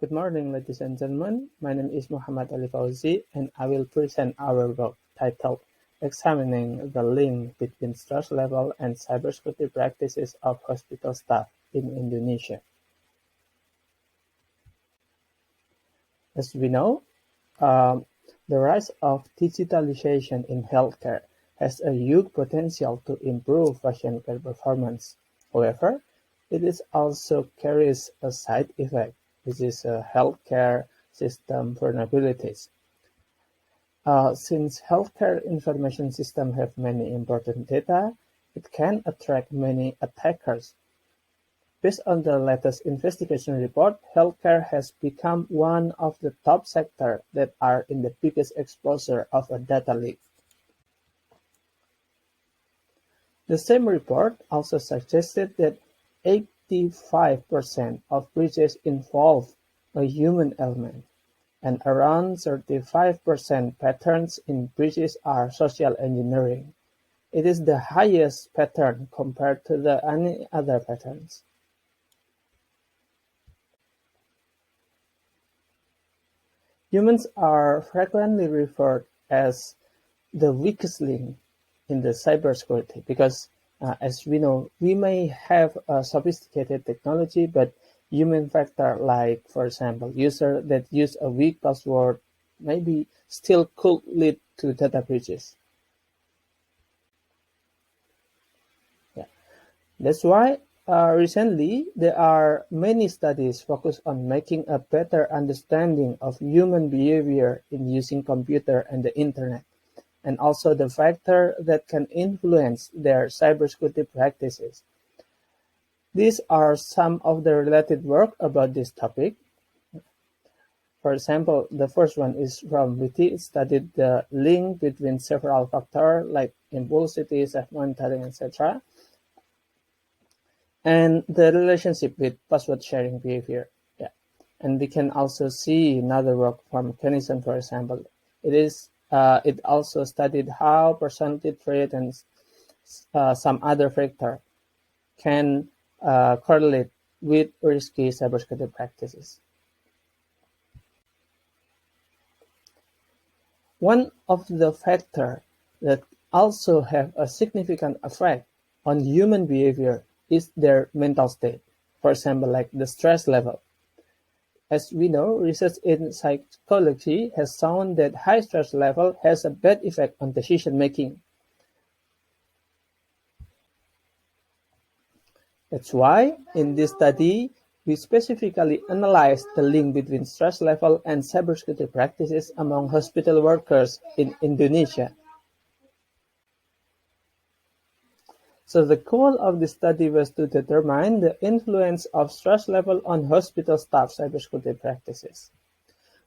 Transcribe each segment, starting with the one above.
Good morning, ladies and gentlemen. My name is Muhammad Ali Fauzi, and I will present our work titled Examining the Link Between Stress Level and Cybersecurity Practices of Hospital Staff in Indonesia. As we know, the rise of digitalization in healthcare has a huge potential to improve patient care performance. However, it also carries a side effect, which is healthcare system vulnerabilities. Since healthcare information systems have many important data, it can attract many attackers. Based on the latest investigation report, healthcare has become one of the top sectors that are in the biggest exposure of a data leak. The same report also suggested that 85% of breaches involve a human element, and around 35% patterns in breaches are social engineering. It is the highest pattern compared to any other patterns. Humans are frequently referred as the weakest link in the cybersecurity because, as we know, we may have a sophisticated technology, but human factor like, for example, user that use a weak password maybe still could lead to data breaches. Yeah. That's why recently there are many studies focused on making a better understanding of human behavior in using computer and the internet, and also the factor that can influence their cybersecurity practices. These are some of the related work about this topic. For example, the first one is from WITI. It studied the link between several factors like impulsivity, self-monitoring, etc., and the relationship with password sharing behavior. Yeah. And we can also see another work from Kennison, for example. It also studied how personality trait and some other factor can correlate with risky cybersecurity practices. One of the factors that also have a significant effect on human behavior is their mental state. For example, like the stress level. As we know, research in psychology has shown that high stress level has a bad effect on decision making. That's why, in this study, we specifically analyzed the link between stress level and cybersecurity practices among hospital workers in Indonesia. So the goal of the study was to determine the influence of stress level on hospital staff cybersecurity practices.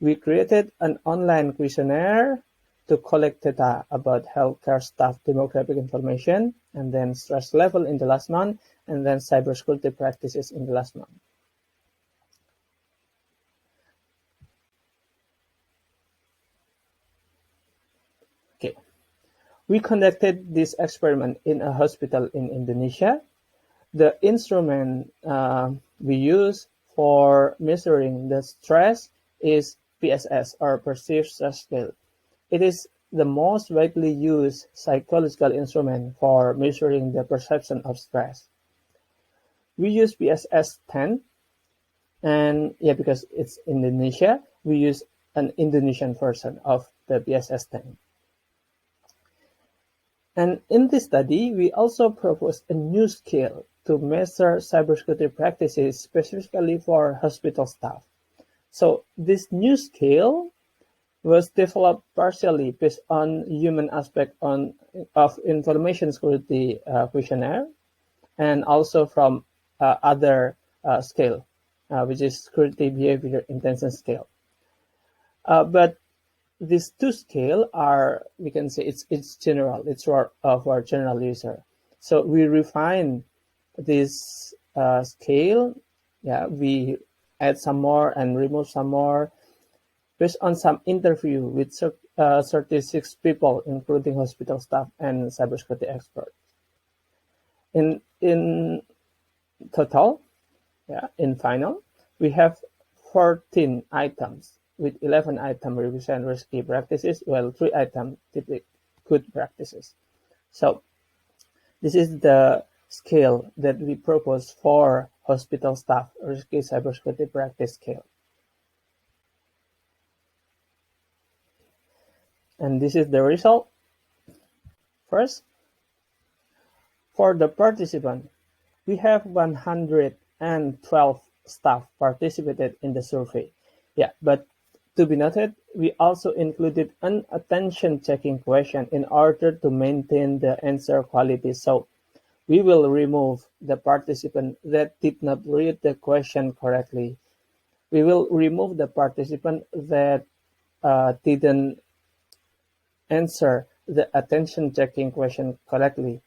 We created an online questionnaire to collect data about healthcare staff demographic information, and then stress level in the last month, and then cybersecurity practices in the last month. Okay. We conducted this experiment in a hospital in Indonesia. The instrument we use for measuring the stress is PSS, or Perceived Stress Scale. It is the most widely used psychological instrument for measuring the perception of stress. We use PSS 10, and because it's Indonesia, we use an Indonesian version of the PSS 10. And in this study, we also proposed a new scale to measure cybersecurity practices specifically for hospital staff. So this new scale was developed partially based on human aspect of information security questionnaire, and also from other scale, which is security behavior intention scale. But these two scale are, we can say it's general, it's for general user. So we refine this scale. We add some more and remove some more based on some interview with 36 people, including hospital staff and cybersecurity experts. In total, in final, we have 14 items, with 11 items represent risky practices, while 3 items typical good practices. So this is the scale that we propose for hospital staff risky cybersecurity practice scale. And this is the result. First, for the participant, we have 112 staff participated in the survey. Yeah, but to be noted, we also included an attention checking question in order to maintain the answer quality. So we will remove the participant that did not read the question correctly. We will remove the participant that didn't answer the attention checking question correctly.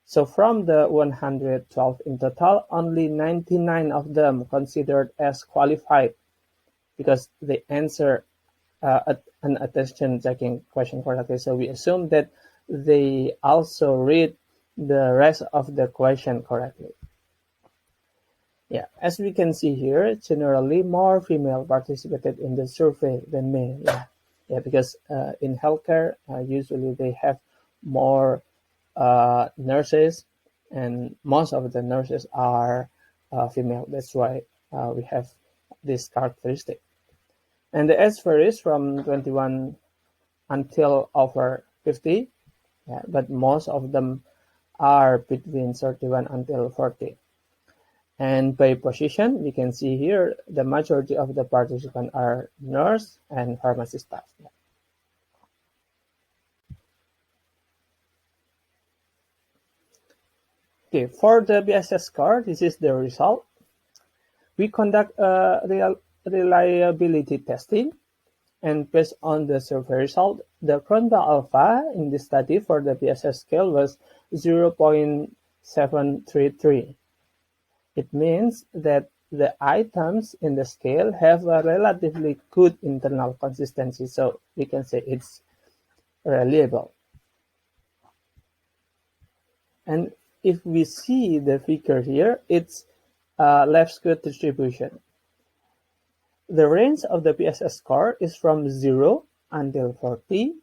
So from the 112 in total, only 99 of them considered as qualified because they answer an attention checking question correctly. So we assume that they also read the rest of the question correctly. Yeah, as we can see here, generally more female participated in the survey than male. Yeah, because in healthcare, usually they have more nurses, and most of the nurses are female. That's why we have this characteristic. And the age varies from 21 until over 50, yeah, but most of them are between 31 until 40. And by position, we can see here the majority of the participants are nurse and pharmacy staff. Okay, for the BSS score, this is the result. We conduct reliability testing, and based on the survey result, the Cronbach alpha in this study for the BSS scale was 0.733. It means that the items in the scale have a relatively good internal consistency, so we can say it's reliable. And if we see the figure here, it's left square distribution. The range of the PSS score is from 0 until 40,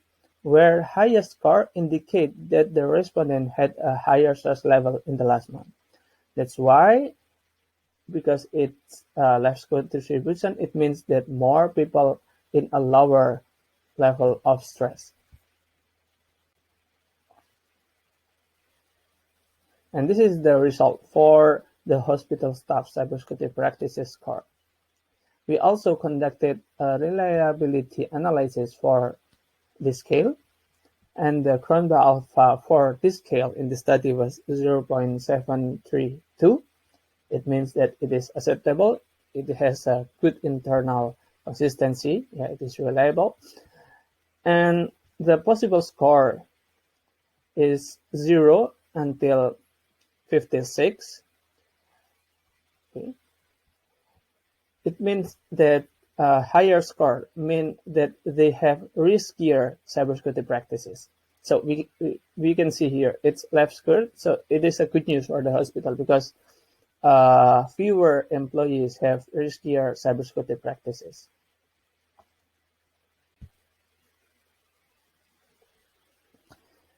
where highest score indicate that the respondent had a higher stress level in the last month. That's why, because it's left square distribution, it means that more people in a lower level of stress. And this is the result for the hospital staff cybersecurity practices score. We also conducted a reliability analysis for this scale, and the Cronbach alpha for this scale in the study was 0.732. It means that it is acceptable, it has a good internal consistency, yeah, it is reliable, and the possible score is 0 until 56. Okay. It means that a higher score means that they have riskier cybersecurity practices. So we can see here it's left square. So it is a good news for the hospital because fewer employees have riskier cybersecurity practices.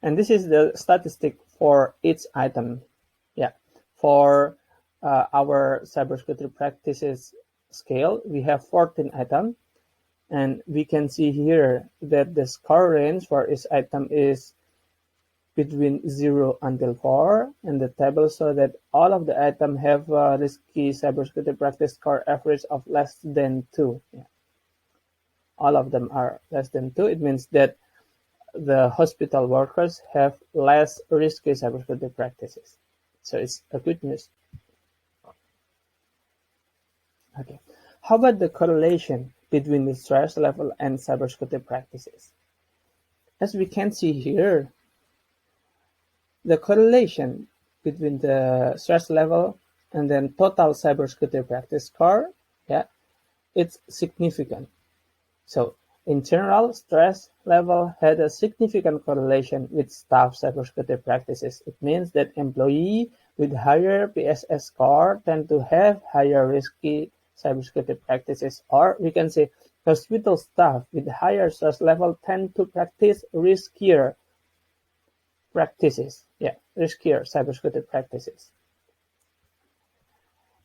And this is the statistic for each item. Yeah, for our cybersecurity practices scale, we have 14 items, and we can see here that the score range for each item is between 0 until 4, and the table shows that all of the items have a risky cybersecurity practice score average of less than 2. Yeah. All of them are less than 2. It means that the hospital workers have less risky cybersecurity practices. So it's a good news. Okay. How about the correlation between the stress level and cybersecurity practices? As we can see here, the correlation between the stress level and then total cybersecurity practice score, yeah, it's significant. So in general, stress level had a significant correlation with staff cybersecurity practices. It means that employees with higher PSS score tend to have higher risky cybersecurity practices, or we can say hospital staff with higher stress level tend to practice riskier practices. Yeah, riskier cybersecurity practices.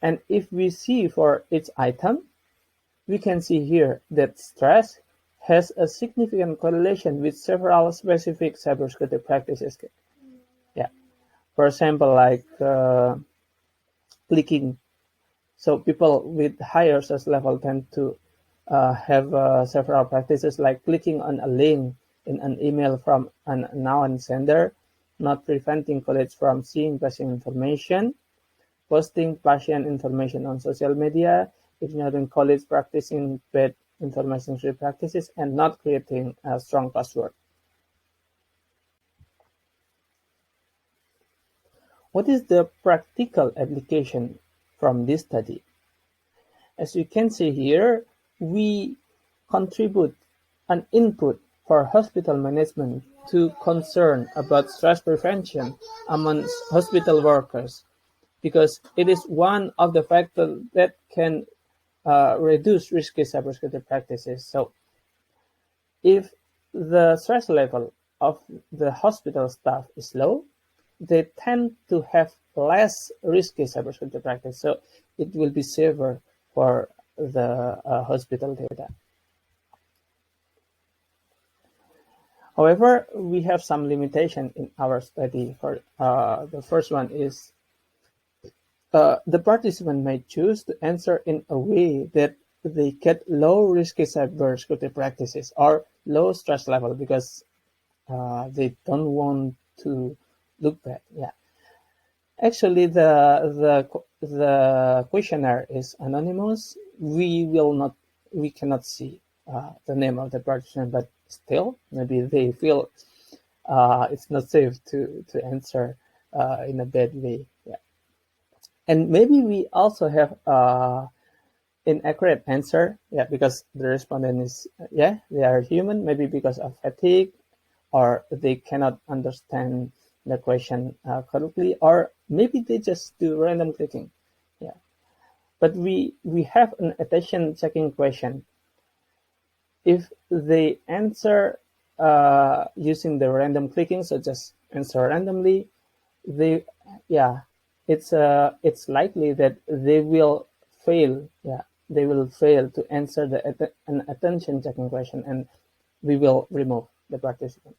And if we see for each item, we can see here that stress has a significant correlation with several specific cybersecurity practices. Yeah, for example, like clicking. So people with higher stress level tend to have several practices like clicking on a link in an email from an unknown sender, not preventing colleagues from seeing patient information, posting patient information on social media, ignoring colleagues practicing bad information security practices, and not creating a strong password. What is the practical application from this study? As you can see here, we contribute an input for hospital management to concern about stress prevention amongst hospital workers, because it is one of the factors that can reduce risky cybersecurity practices. So if the stress level of the hospital staff is low, they tend to have less risky cybersecurity practice. So it will be safer for the hospital data. However, we have some limitation in our study. For the first one is the participant may choose to answer in a way that they get low risky cybersecurity practices or low stress level because they don't want to look bad. Yeah. Actually, the questionnaire is anonymous. We cannot see the name of the participant, but still, maybe they feel it's not safe to answer in a bad way. Yeah. And maybe we also have inaccurate answer. Yeah, because the respondent is they are human. Maybe because of fatigue, or they cannot understand the question correctly, or maybe they just do random clicking. Yeah, but we have an attention checking question. If they answer using the random clicking, so just answer randomly, it's likely that they will fail. Yeah, they will fail to answer an attention checking question, and we will remove the participant.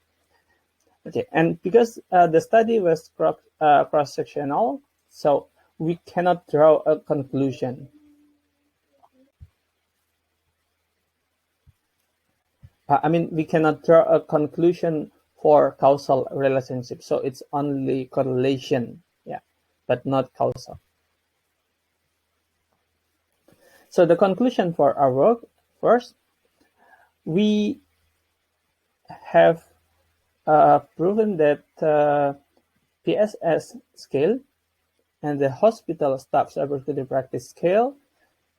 Okay, and because the study was cross-sectional, so we cannot draw a conclusion. We cannot draw a conclusion for causal relationship. So it's only correlation, but not causal. So the conclusion for our work, first, we have proven that PSS scale and the hospital staff cybersecurity practice scale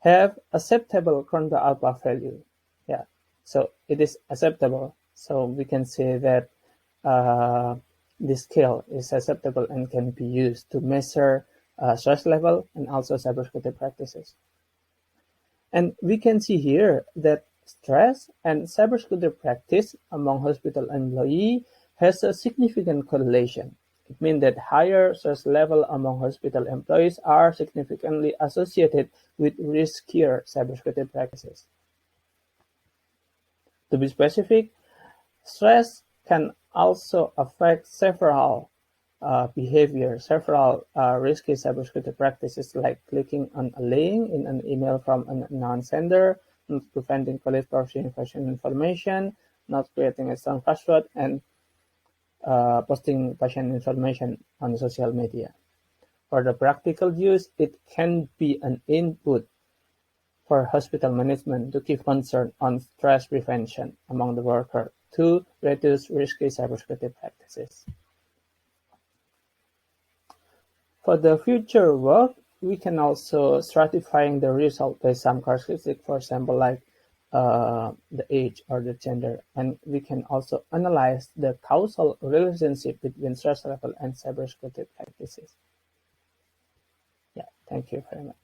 have acceptable Cronbach alpha value. Yeah, so it is acceptable. So we can say that this scale is acceptable and can be used to measure stress level and also cybersecurity practices. And we can see here that stress and cybersecurity practice among hospital employees has a significant correlation. It means that higher stress level among hospital employees are significantly associated with riskier cybersecurity practices. To be specific, stress can also affect several several risky cybersecurity practices like clicking on a link in an email from a non-sender, not preventing colleagues from sharing patient information, not creating a strong password, and posting patient information on social media. For the practical use, it can be an input for hospital management to keep concern on stress prevention among the worker to reduce risky cybersecurity practices. For the future work, we can also stratifying the result by some characteristics, for example, like the age or the gender, and we can also analyze the causal relationship between stress level and cybersecurity practices. Yeah, thank you very much.